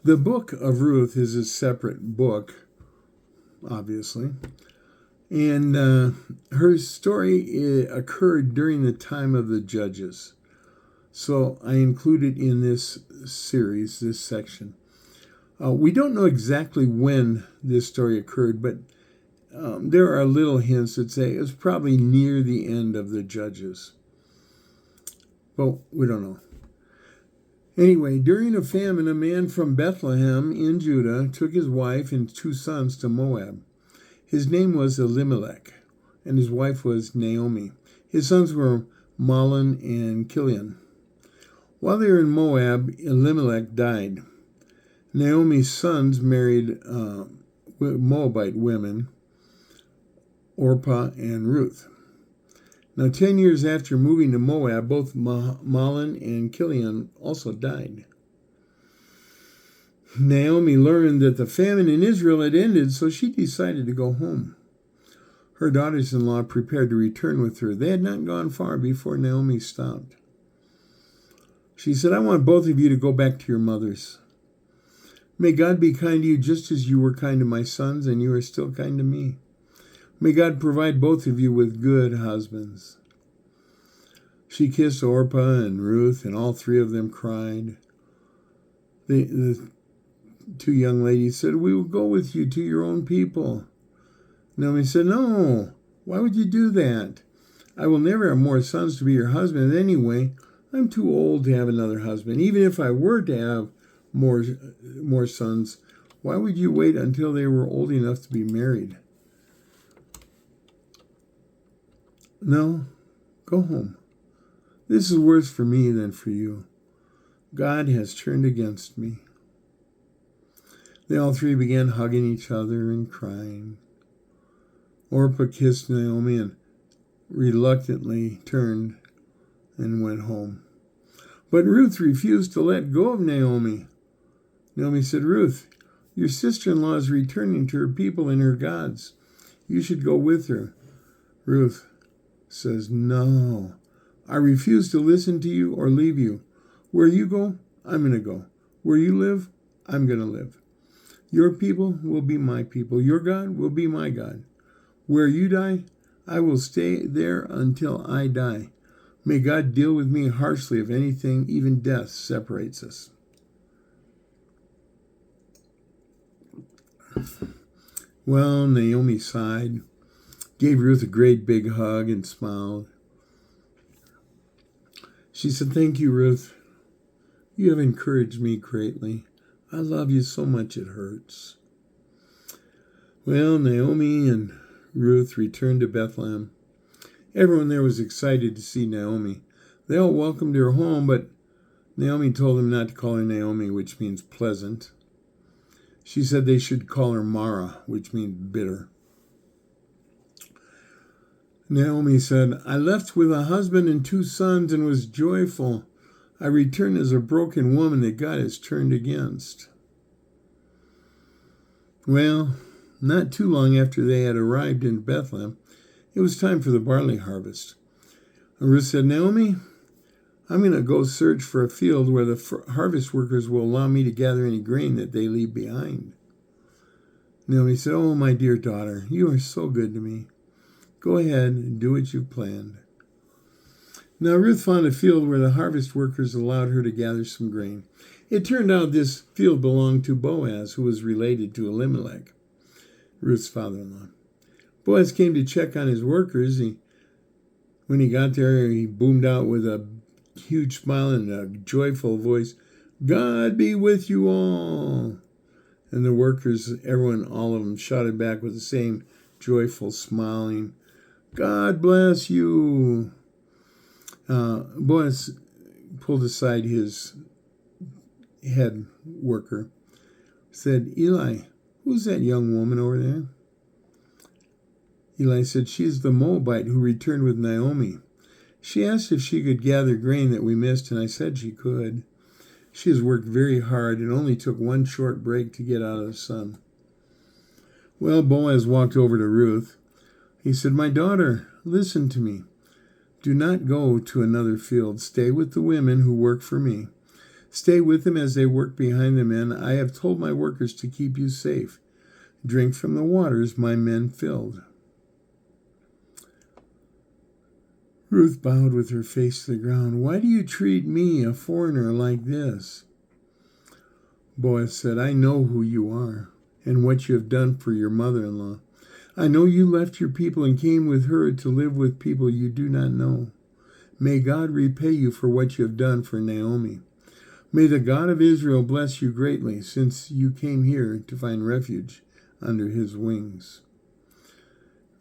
The Book of Ruth is a separate book, obviously. And her story occurred during the time of the judges. So I included in this series, this section. We don't know exactly when this story occurred, but there are little hints that say it was probably near the end of the judges. But we don't know. Anyway, during a famine, a man from Bethlehem in Judah took his wife and 2 sons to Moab. His name was Elimelech, and his wife was Naomi. His sons were Mahlon and Chilion. While they were in Moab, Elimelech died. Naomi's sons married Moabite women, Orpah and Ruth. Now, 10 years after moving to Moab, both Mahlon and Chilion also died. Naomi learned that the famine in Israel had ended, so she decided to go home. Her daughters-in-law prepared to return with her. They had not gone far before Naomi stopped. She said, "I want both of you to go back to your mothers. May God be kind to you just as you were kind to my sons, and you are still kind to me. May God provide both of you with good husbands." She kissed Orpah and Ruth, and all 3 of them cried. The 2 young ladies said, "We will go with you to your own people." Naomi said, "No, why would you do that? I will never have more sons to be your husband. Anyway, I'm too old to have another husband. Even if I were to have more sons, why would you wait until they were old enough to be married? No, go home. This is worse for me than for you. God has turned against me." They all 3 began hugging each other and crying. Orpah kissed Naomi and reluctantly turned and went home. But Ruth refused to let go of Naomi. Naomi said, "Ruth, your sister-in-law is returning to her people and her gods. You should go with her." Ruth says, "No, I refuse to listen to you or leave you. Where you go, I'm going to go. Where you live, I'm going to live. Your people will be my people. Your God will be my God. Where you die, I will stay there until I die. May God deal with me harshly if anything, even death, separates us." Well, Naomi sighed, gave Ruth a great big hug, and smiled. She said, "Thank you, Ruth. You have encouraged me greatly. I love you so much it hurts." Well, Naomi and Ruth returned to Bethlehem. Everyone there was excited to see Naomi. They all welcomed her home, but Naomi told them not to call her Naomi, which means pleasant. She said they should call her Mara, which means bitter. Naomi said, "I left with a husband and 2 sons and was joyful. I returned as a broken woman that God has turned against." Well, not too long after they had arrived in Bethlehem, it was time for the barley harvest. And Ruth said, "Naomi, I'm going to go search for a field where the harvest workers will allow me to gather any grain that they leave behind." Naomi said, "Oh, my dear daughter, you are so good to me. Go ahead and do what you've planned." Now Ruth found a field where the harvest workers allowed her to gather some grain. It turned out this field belonged to Boaz, who was related to Elimelech, Ruth's father-in-law. Boaz came to check on his workers. When he got there, he boomed out with a huge smile and a joyful voice, "God be with you all." And the workers, everyone, all of them, shouted back with the same joyful smiling, "God bless you." Boaz pulled aside his head worker, said, "Eli, who's that young woman over there?" Eli said, "She is the Moabite who returned with Naomi. She asked if she could gather grain that we missed, and I said she could. She has worked very hard and only took 1 short break to get out of the sun." Well, Boaz walked over to Ruth. He said, "My daughter, listen to me. Do not go to another field. Stay with the women who work for me. Stay with them as they work behind the men. I have told my workers to keep you safe. Drink from the waters my men filled." Ruth bowed with her face to the ground. "Why do you treat me, a foreigner, like this?" Boaz said, "I know who you are and what you have done for your mother-in-law. I know you left your people and came with her to live with people you do not know. May God repay you for what you have done for Naomi. May the God of Israel bless you greatly, since you came here to find refuge under his wings."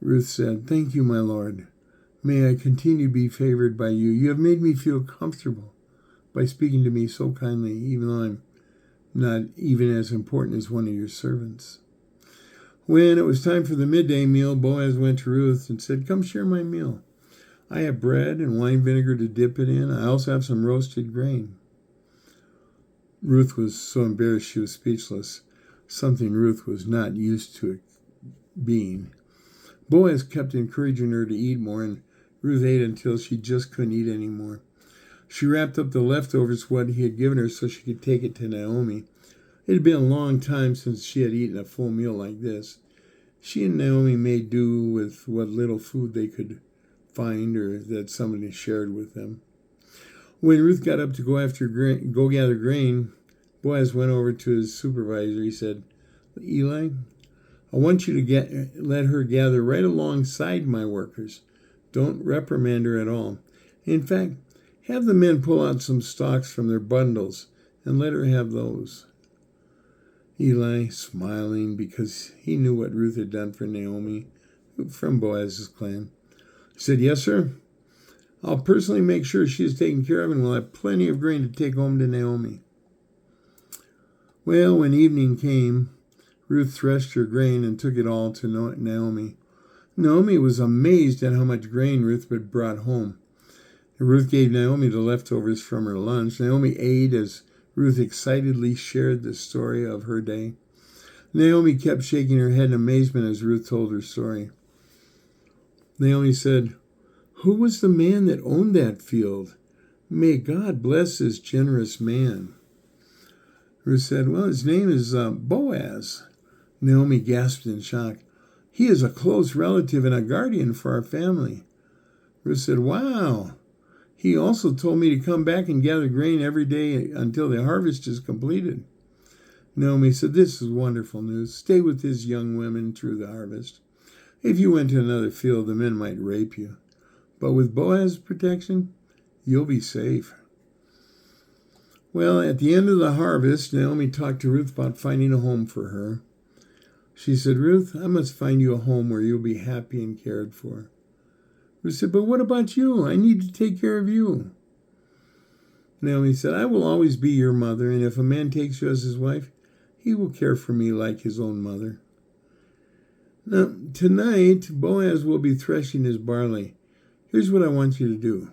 Ruth said, "Thank you, my Lord. May I continue to be favored by you. You have made me feel comfortable by speaking to me so kindly, even though I'm not even as important as one of your servants." When it was time for the midday meal, Boaz went to Ruth and said, "Come share my meal. I have bread and wine vinegar to dip it in. I also have some roasted grain." Ruth was so embarrassed she was speechless, something Ruth was not used to being. Boaz kept encouraging her to eat more, and Ruth ate until she just couldn't eat anymore. She wrapped up the leftovers, what he had given her, so she could take it to Naomi. It had been a long time since she had eaten a full meal like this. She and Naomi made do with what little food they could find or that somebody shared with them. When Ruth got up to go gather grain, Boaz went over to his supervisor. He said, "Eli, I want you to let her gather right alongside my workers. Don't reprimand her at all. In fact, have the men pull out some stalks from their bundles and let her have those." Eli, smiling because he knew what Ruth had done for Naomi from Boaz's clan, said, "Yes, sir. I'll personally make sure she is taken care of, and we'll have plenty of grain to take home to Naomi." Well, when evening came, Ruth threshed her grain and took it all to Naomi. Naomi was amazed at how much grain Ruth had brought home. Ruth gave Naomi the leftovers from her lunch. Naomi ate as Ruth excitedly shared the story of her day. Naomi kept shaking her head in amazement as Ruth told her story. Naomi said, "Who was the man that owned that field? May God bless this generous man." Ruth said, "Well, his name is Boaz." Naomi gasped in shock. "He is a close relative and a guardian for our family." Ruth said, "Wow. He also told me to come back and gather grain every day until the harvest is completed." Naomi said, "This is wonderful news. Stay with his young women through the harvest. If you went to another field, the men might rape you. But with Boaz's protection, you'll be safe." Well, at the end of the harvest, Naomi talked to Ruth about finding a home for her. She said, "Ruth, I must find you a home where you'll be happy and cared for." Ruth said, "But what about you? I need to take care of you." Naomi said, "I will always be your mother, and if a man takes you as his wife, he will care for me like his own mother." Now, tonight, Boaz will be threshing his barley. Here's what I want you to do.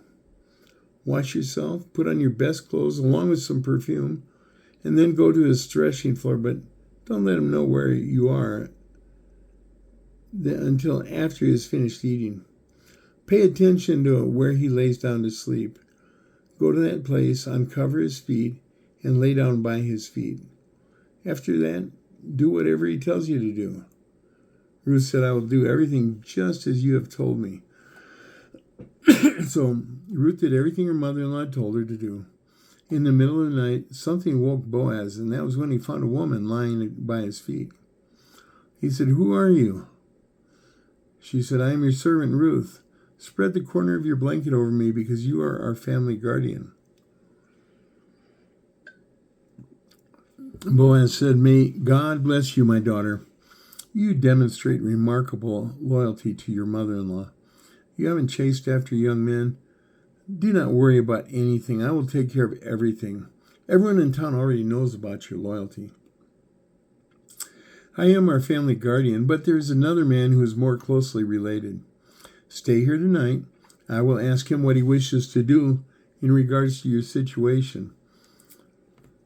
Wash yourself, put on your best clothes along with some perfume, and then go to his threshing floor, but don't let him know where you are until after he has finished eating. Pay attention to where he lays down to sleep. Go to that place, uncover his feet, and lay down by his feet. After that, do whatever he tells you to do." Ruth said, "I will do everything just as you have told me." So Ruth did everything her mother-in-law told her to do. In the middle of the night, something woke Boaz, and that was when he found a woman lying by his feet. He said, "Who are you?" She said, "I am your servant Ruth. Spread the corner of your blanket over me because you are our family guardian." Boaz said, "May God bless you, my daughter. You demonstrate remarkable loyalty to your mother-in-law. You haven't chased after young men. Do not worry about anything. I will take care of everything. Everyone in town already knows about your loyalty. I am our family guardian, but there is another man who is more closely related. Stay here tonight. I will ask him what he wishes to do in regards to your situation.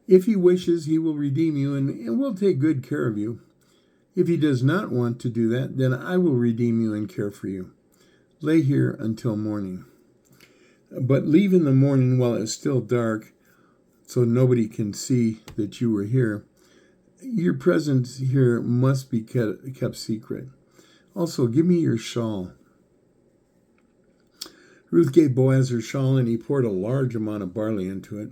If he wishes, he will redeem you and will take good care of you. If he does not want to do that, then I will redeem you and care for you. Lay here until morning. But leave in the morning while it is still dark. so nobody can see that you were here. Your presence here must be kept secret. Also, give me your shawl. Ruth gave Boaz her shawl, and he poured a large amount of barley into it.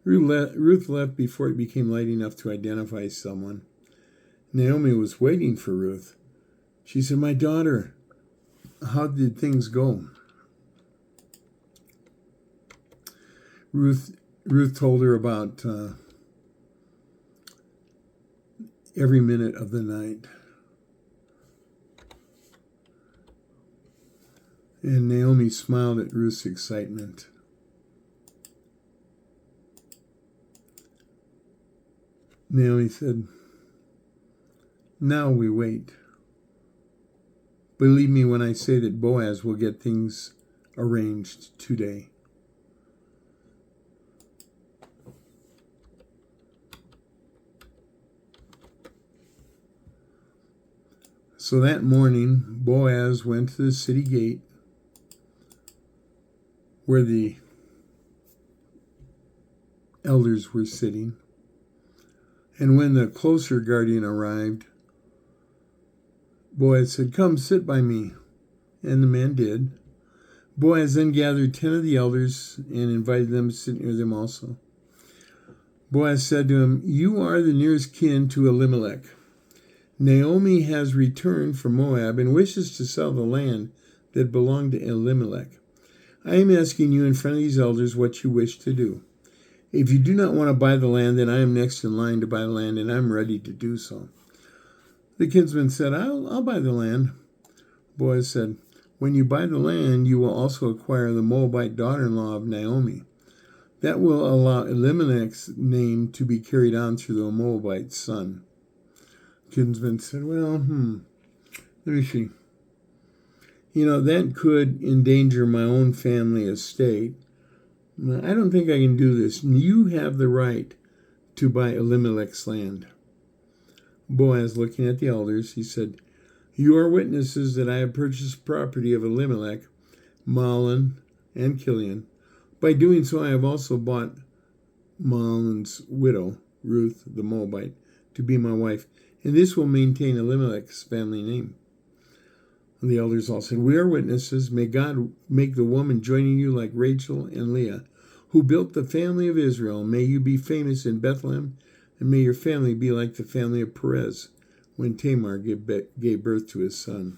Ruth left before it became light enough to identify someone. Naomi was waiting for Ruth. She said, "My daughter, how did things go?" Ruth told her about every minute of the night. And Naomi smiled at Ruth's excitement. Naomi said, "Now we wait. Believe me when I say that Boaz will get things arranged today." So that morning, Boaz went to the city gate where the elders were sitting. And when the closer guardian arrived, Boaz said, "Come, sit by me." And the man did. Boaz then gathered 10 of the elders and invited them to sit near them also. Boaz said to him, "You are the nearest kin to Elimelech. Naomi has returned from Moab and wishes to sell the land that belonged to Elimelech. I am asking you in front of these elders what you wish to do. If you do not want to buy the land, then I am next in line to buy the land, and I'm ready to do so." The kinsman said, I'll buy the land." Boaz said, "When you buy the land, you will also acquire the Moabite daughter-in-law of Naomi. That will allow Elimelech's name to be carried on through the Moabite's son." Kinsman said, "Well, let me see. That could endanger my own family estate. I don't think I can do this. You have the right to buy Elimelech's land." Boaz, looking at the elders, he said, "You are witnesses that I have purchased property of Elimelech, Mahlon, and Kilion. By doing so, I have also bought Mahlon's widow, Ruth the Moabite, to be my wife, and this will maintain Elimelech's family name." And the elders all said, "We are witnesses. May God make the woman joining you like Rachel and Leah, who built the family of Israel. May you be famous in Bethlehem, and may your family be like the family of Perez, when Tamar gave birth to his son."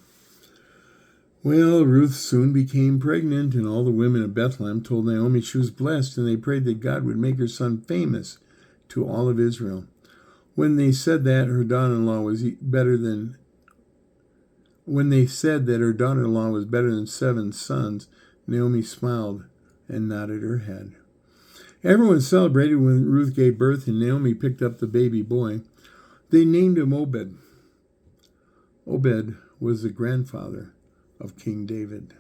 Well, Ruth soon became pregnant, and all the women of Bethlehem told Naomi she was blessed, and they prayed that God would make her son famous to all of Israel. When they said that her daughter-in-law was better than 7 sons, Naomi smiled and nodded her head. Everyone celebrated when Ruth gave birth, and Naomi picked up the baby boy. They named him Obed. Obed was the grandfather of King David.